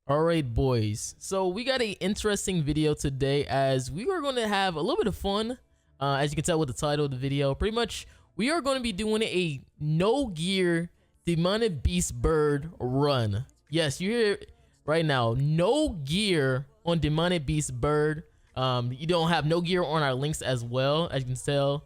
All right, boys. So we got an interesting video today as we are going to have a little bit of fun. As you can tell with the title of the video, pretty much we are going to be doing a no gear demonic beast bird run. Yes, you hear it right now. No gear on demonic beast bird. You don't have no gear on our links as well, as you can tell.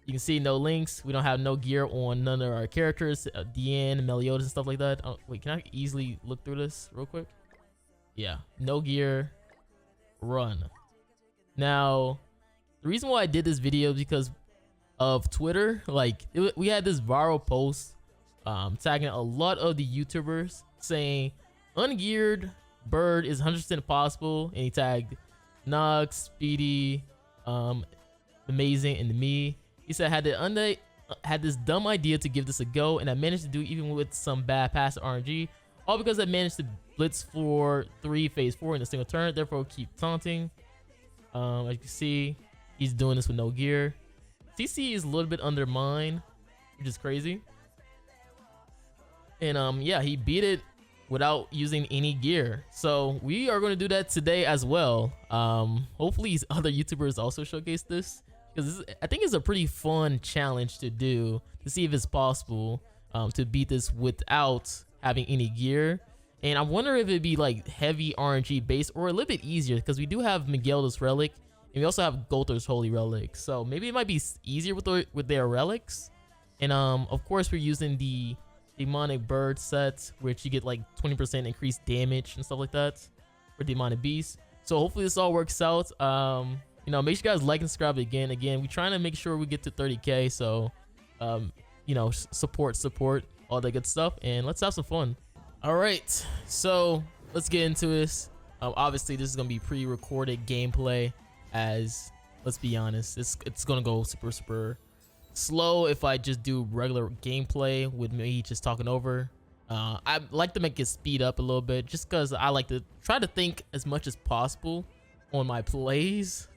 You can see no links. We don't have no gear on none of our characters, DN, Meliodas, and stuff like that. Oh, wait, can I easily look through this real quick? Yeah, no gear, run. Now, the reason why I did this video is because of Twitter. Like, we had this viral post tagging a lot of the YouTubers saying ungeared bird is 100% possible, and he tagged Nox, Speedy, Amazing, and me. He said had this dumb idea to give this a go, and I managed to do it even with some bad pass RNG, all because I managed to blitz for 3 phase 4 in a single turn. Therefore, keep taunting. As you can see, he's doing this with no gear. CC is a little bit under mine, which is crazy. And yeah, he beat it without using any gear. So we are going to do that today as well. Hopefully other YouTubers also showcase this, because I think it's a pretty fun challenge to do to see if it's possible to beat this without having any gear. And I wonder if it'd be like heavy RNG based or a little bit easier, because we do have Miguel's relic and we also have Golter's holy relic, so maybe it might be easier with their relics. And of course we're using the demonic bird set, which you get like 20% increased damage and stuff like that for demonic beast. So hopefully this all works out. You know, make sure you guys like and subscribe again. We're trying to make sure we get to 30k, so you know, support all that good stuff, and let's have some fun. All right, so let's get into this. Obviously this is gonna be pre-recorded gameplay, as let's be honest, it's gonna go super slow if I just do regular gameplay with me just talking over. I like to make it speed up a little bit, just because I like to try to think as much as possible on my plays.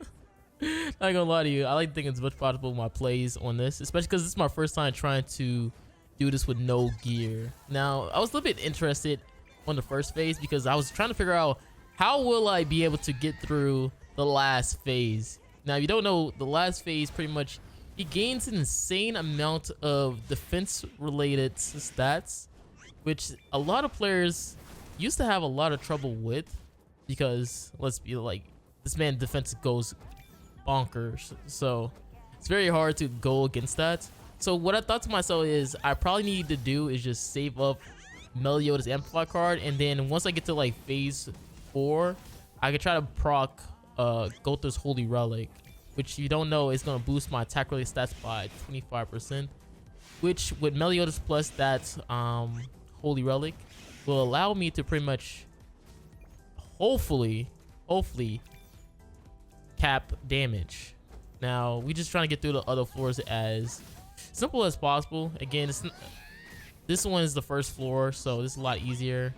Not gonna lie to you, I like to think as much as possible with my plays on this, especially because this is my first time trying to do this with no gear. Now, I was a little bit interested on the first phase because I was trying to figure out how will I be able to get through the last phase. Now, if you don't know, the last phase pretty much, he gains an insane amount of defense related stats, which a lot of players used to have a lot of trouble with, because let's be like, this man's defense goes bonkers, so it's very hard to go against that. So what I thought to myself is I probably need to do is just save up Meliodas Amplify card, and then once I get to like phase 4, I could try to proc Golter's holy relic, which you don't know is going to boost my attack related stats by 25%, which with Meliodas plus that holy relic will allow me to pretty much hopefully cap damage. Now we just trying to get through the other floors as simple as possible. Again, this one is the first floor, so this is a lot easier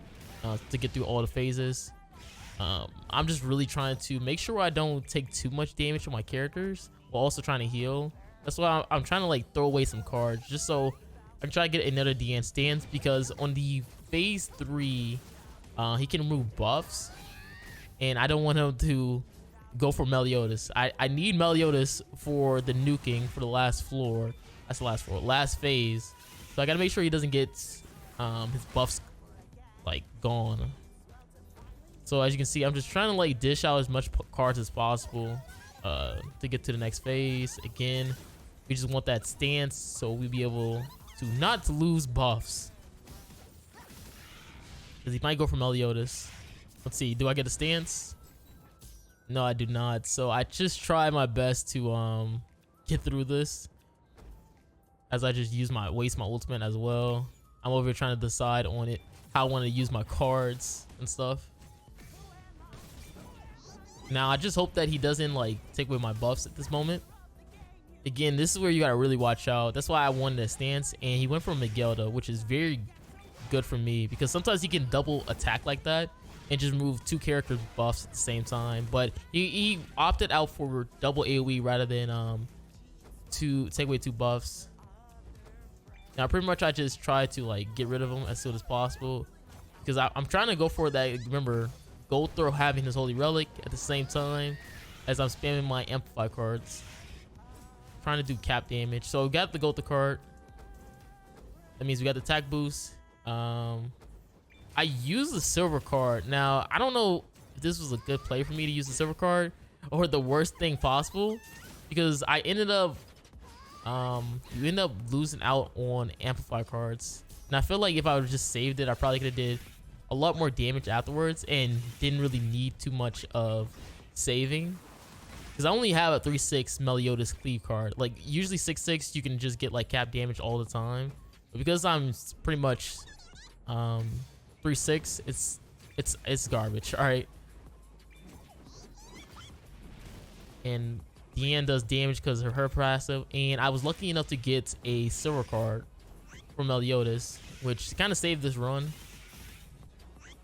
to get through all the phases. I'm just really trying to make sure I don't take too much damage from my characters while also trying to heal. That's why I'm trying to like throw away some cards just so I can try to get another DN stance, because on the phase 3 he can remove buffs, and I don't want him to go for Meliodas. I need Meliodas for the nuking for the last floor. That's the last floor, last phase. So I gotta make sure he doesn't get his buffs like gone. So as you can see, I'm just trying to like dish out as much cards as possible to get to the next phase. Again, we just want that stance so we'll be able to not lose buffs, because he might go for Meliodas. Let's see, do I get a stance? No, I do not. So I just try my best to get through this, as I just waste my ultimate as well. I'm over here trying to decide on it how I want to use my cards and stuff. Now I just hope that he doesn't like take away my buffs at this moment. Again, this is where you gotta really watch out. That's why I wanted a stance, and he went for Miguel though, which is very good for me, because sometimes he can double attack like that and just remove 2 characters buffs at the same time. But he opted out for double AoE rather than to take away 2 buffs. Now pretty much I just try to like get rid of him as soon as possible. because I'm trying to go for that. Remember, Gold Throw having his Holy Relic at the same time as I'm spamming my Amplify cards. Trying to do cap damage. So we got the Gold card. That means we got the attack boost. I used the silver card. Now, I don't know if this was a good play for me to use the silver card or the worst thing possible, because I ended up you end up losing out on Amplify cards. And I feel like if I would have just saved it, I probably could have did a lot more damage afterwards and didn't really need too much of saving. Because I only have a 3/6 Meliodas Cleave card. Like, usually 6/6 you can just get like cap damage all the time. But because I'm pretty much 3/6, it's garbage. All right. And Deanne does damage because of her passive, and I was lucky enough to get a silver card from Meliodas, which kind of saved this run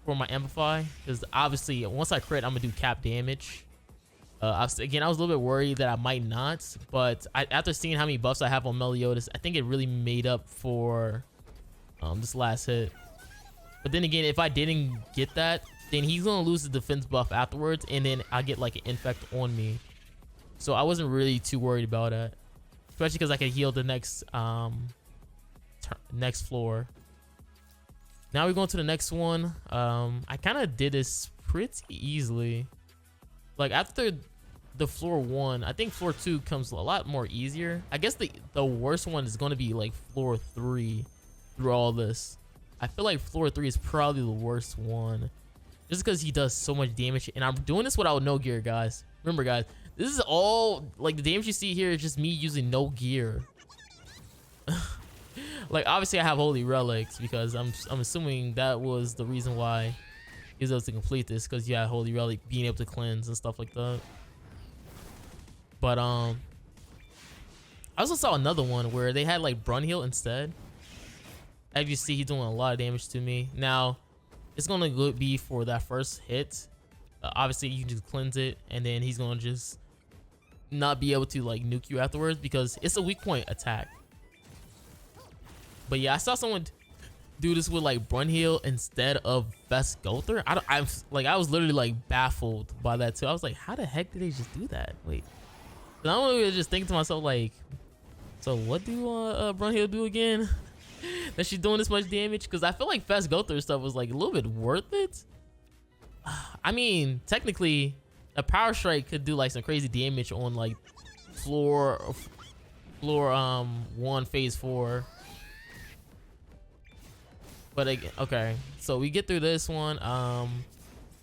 for my Amplify, because obviously once I crit, I'm gonna do cap damage. I was a little bit worried that I might not, but after seeing how many buffs I have on Meliodas, I think it really made up for this last hit. But then again, if I didn't get that, then he's gonna lose the defense buff afterwards, and then I get like an infect on me. So I wasn't really too worried about it, especially because I could heal the next next floor. Now we're going to the next one. I kind of did this pretty easily. Like, after the floor 1, I think floor 2 comes a lot more easier. I guess the worst one is going to be like floor 3 through all this. I feel like floor 3 is probably the worst one, just because he does so much damage. And I'm doing this without no gear, guys. Remember, guys, this is all, like, the damage you see here is just me using no gear. Like, obviously I have Holy Relics, because I'm assuming that was the reason why he was able to complete this, because you had Holy Relic being able to cleanse and stuff like that. But I also saw another one where they had like Brunhild instead. As you see, he's doing a lot of damage to me. Now, it's gonna be for that first hit. Obviously, you can just cleanse it, and then he's gonna just not be able to like nuke you afterwards, because it's a weak point attack. But yeah, I saw someone do this with like Brunhild instead of Vesgother. I was literally like baffled by that too. I was like, how the heck did they just do that? Wait, and I'm really just thinking to myself, like, so what do Brunhild do again? That she's doing this much damage? Because I feel like Vesgother stuff was like a little bit worth it. I mean, technically, a Power Strike could do like some crazy damage on like floor 1 phase 4. But again, okay, so we get through this one.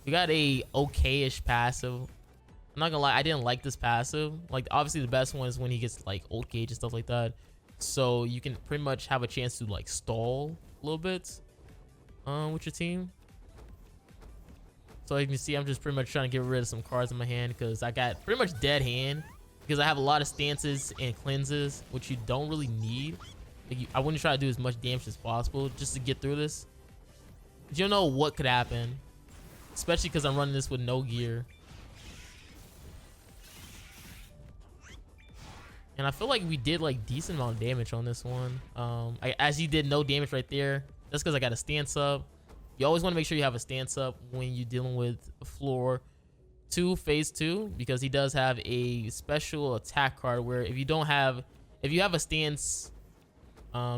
We got a okay-ish passive. I'm not gonna lie, I didn't like this passive. Like, obviously the best one is when he gets like ult gauge and stuff like that, so you can pretty much have a chance to like stall a little bit with your team. So you can see, I'm just pretty much trying to get rid of some cards in my hand, because I got pretty much dead hand, because I have a lot of stances and cleanses, which you don't really need. Like, I wouldn't try to do as much damage as possible just to get through this. You don't know what could happen, especially because I'm running this with no gear. And I feel like we did like decent amount of damage on this one. As you did no damage right there, that's because I got a stance up. You always want to make sure you have a stance up when you're dealing with floor 2 phase 2, because he does have a special attack card where if you have a stance,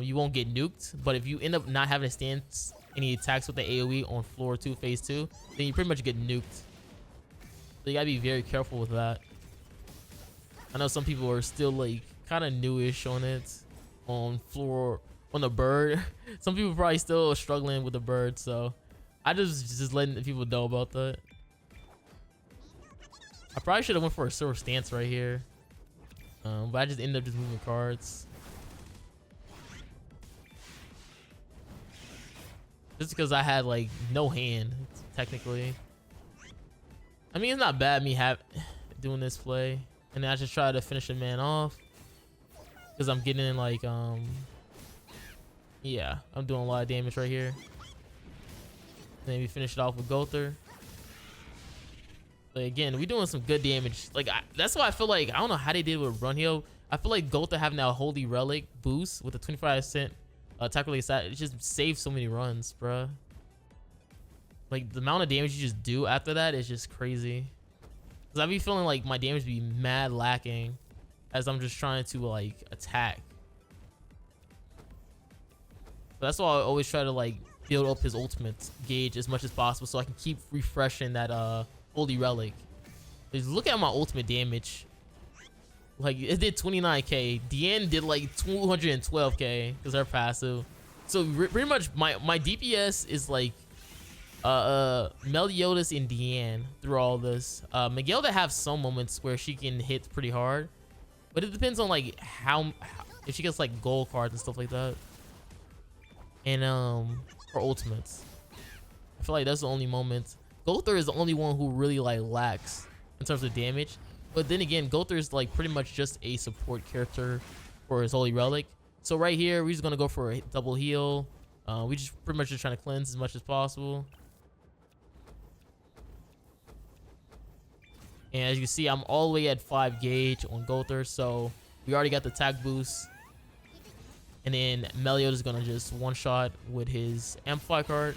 you won't get nuked. But if you end up not having a stance and he attacks with the AoE on floor 2 phase 2, then you pretty much get nuked. So you gotta be very careful with that. I know some people are still like kind of newish on it, on the bird. Some people probably still struggling with the bird, so I just letting people know about that. I probably should have went for a silver stance right here, but I just ended up just moving cards. Just because I had like no hand, technically. I mean, it's not bad me doing this play, and then I just try to finish a man off, because I'm getting like yeah, I'm doing a lot of damage right here. Then we finish it off with Gother. But again, we doing some good damage. Like, that's why I feel like, I don't know how they did it with Brunhild. I feel like Gother having that Holy Relic boost with a 25% attack release, that it just saves so many runs, bruh. Like the amount of damage you just do after that is just crazy. Cause I be feeling like my damage be mad lacking as I'm just trying to like attack. So that's why I always try to like build up his ultimate gauge as much as possible so I can keep refreshing that holy relic. Just look at my ultimate damage. Like it did 29k. Deanne did like 212k because her passive. So pretty much my DPS is like Meliodas and Deanne through all this. Miguel to have some moments where she can hit pretty hard, but it depends on like how if she gets like gold cards and stuff like that. And her ultimates, I feel like that's the only moment. Gother is the only one who really like lacks in terms of damage. But then again, Gother is like pretty much just a support character for his holy relic. So right here, we're just gonna go for a double heal. We just pretty much just trying to cleanse as much as possible. And as you can see, I'm all the way at 5 gauge on Gother, so we already got the attack boost. And then Meliodas is gonna just one shot with his amplify card.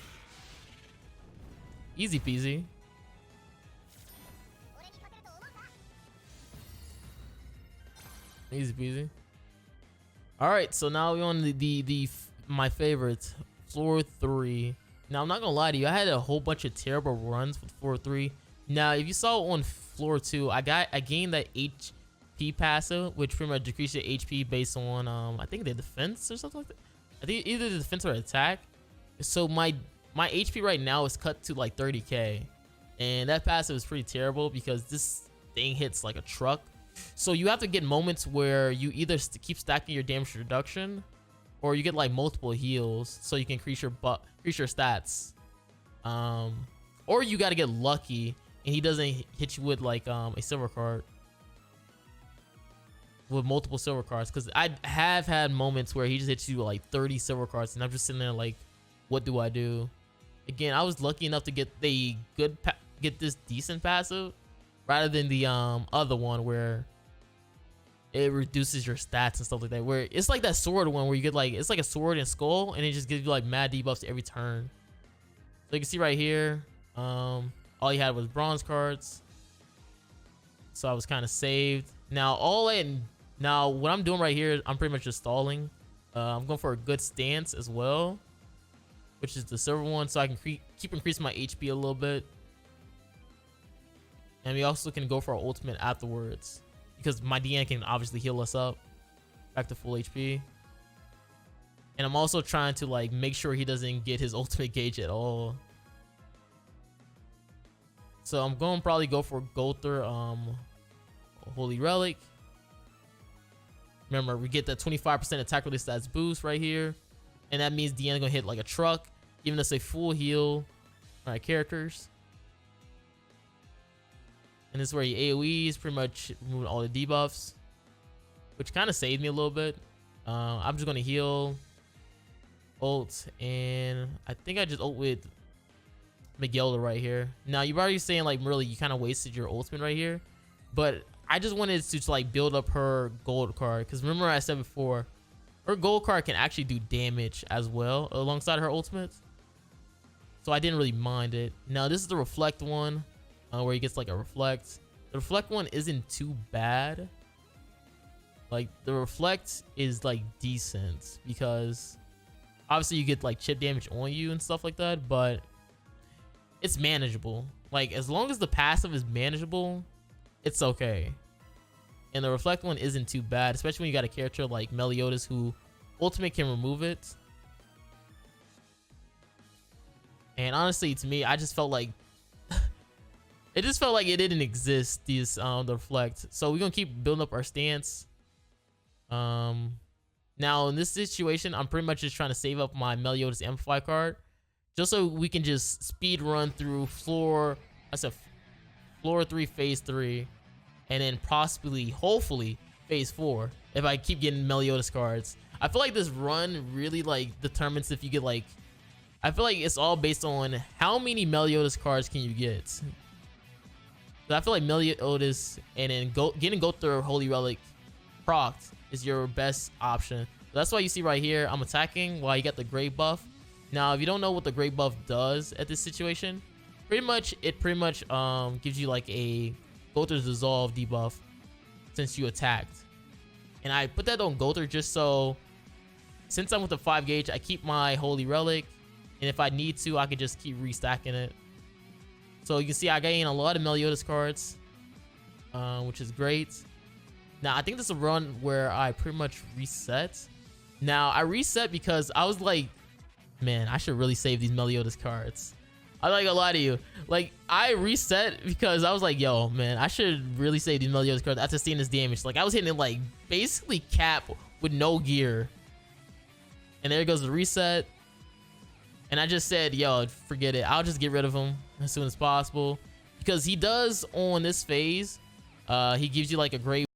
Easy peasy. Easy peasy. All right, so now we're on the my favorite, floor 3. Now I'm not gonna lie to you, I had a whole bunch of terrible runs with floor 3. Now if you saw on floor 2, I gained that HP passive, which pretty much decreases your HP based on I think the defense or something like that. I think either the defense or attack. So my HP right now is cut to like 30k, and that passive is pretty terrible because this thing hits like a truck. So you have to get moments where you either keep stacking your damage reduction, or you get like multiple heals so you can increase your stats. Or you got to get lucky and he doesn't hit you with like a silver card, with multiple silver cards. Because I have had moments where he just hits you with like 30 silver cards, and I'm just sitting there like, what do I do? Again, I was lucky enough to get the get this decent passive, rather than the other one where it reduces your stats and stuff like that, where it's like that sword one where you get like, it's like a sword and skull, and it just gives you like mad debuffs every turn. So you can see right here, all you had was bronze cards, so I was kind of saved. Now now what I'm doing right here, I'm pretty much just stalling. I'm going for a good stance as well, which is the silver one, so I can keep increasing my HP a little bit. And we also can go for our ultimate afterwards, because my DN can obviously heal us up back to full HP. And I'm also trying to like make sure he doesn't get his ultimate gauge at all. So I'm going to probably go for Gother holy relic. Remember, we get that 25% attack release stats boost right here, and that means DN gonna hit like a truck, giving us a full heal on our characters. And this is where he AoEs, pretty much removing all the debuffs, which kind of saved me a little bit. I'm just going to heal, ult, and I think I just ult with Miguel right here. Now, you're already saying, like, Marilli, you kind of wasted your ultimate right here. But I just wanted to, like, build up her gold card. Because remember I said before, her gold card can actually do damage as well alongside her ultimate. So I didn't really mind it. Now, this is the reflect one. Where he gets like a reflect. The reflect one isn't too bad. Like the reflect is like decent because obviously you get like chip damage on you and stuff like that, but it's manageable. Like as long as the passive is manageable, it's okay. And the reflect one isn't too bad, especially when you got a character like Meliodas who ultimate can remove it. And honestly, to me, I just felt like it just felt like it didn't exist, these the reflect. So we're gonna keep building up our stance. Now in this situation, I'm pretty much just trying to save up my Meliodas amplify card, just so we can just speed run through floor 3, phase 3, and then possibly, hopefully, phase 4 if I keep getting Meliodas cards. I feel like this run really like determines if you get like, I feel like it's all based on how many Meliodas cards can you get. So I feel like Meliodas and then getting Gother holy relic procced is your best option. So that's why you see right here, I'm attacking while you get the gray buff. Now, if you don't know what the great buff does at this situation, it pretty much gives you like a Gother's Dissolve debuff since you attacked. And I put that on Gother just so, since I'm with the 5 gauge, I keep my Holy Relic, and if I need to, I can just keep restacking it. So you can see I gain a lot of Meliodas cards, which is great. Now, I think this is a run where I pretty much reset. Now, I reset because I was like, man, I should really save these Meliodas cards. I like a lot of you. Like, I reset because I was like, yo, man, I should really save these Meliodas cards after seeing this damage. Like, I was hitting it like basically cap with no gear. And there goes the reset. And I just said, yo, forget it. I'll just get rid of him as soon as possible. Because he does on this phase, he gives you like a great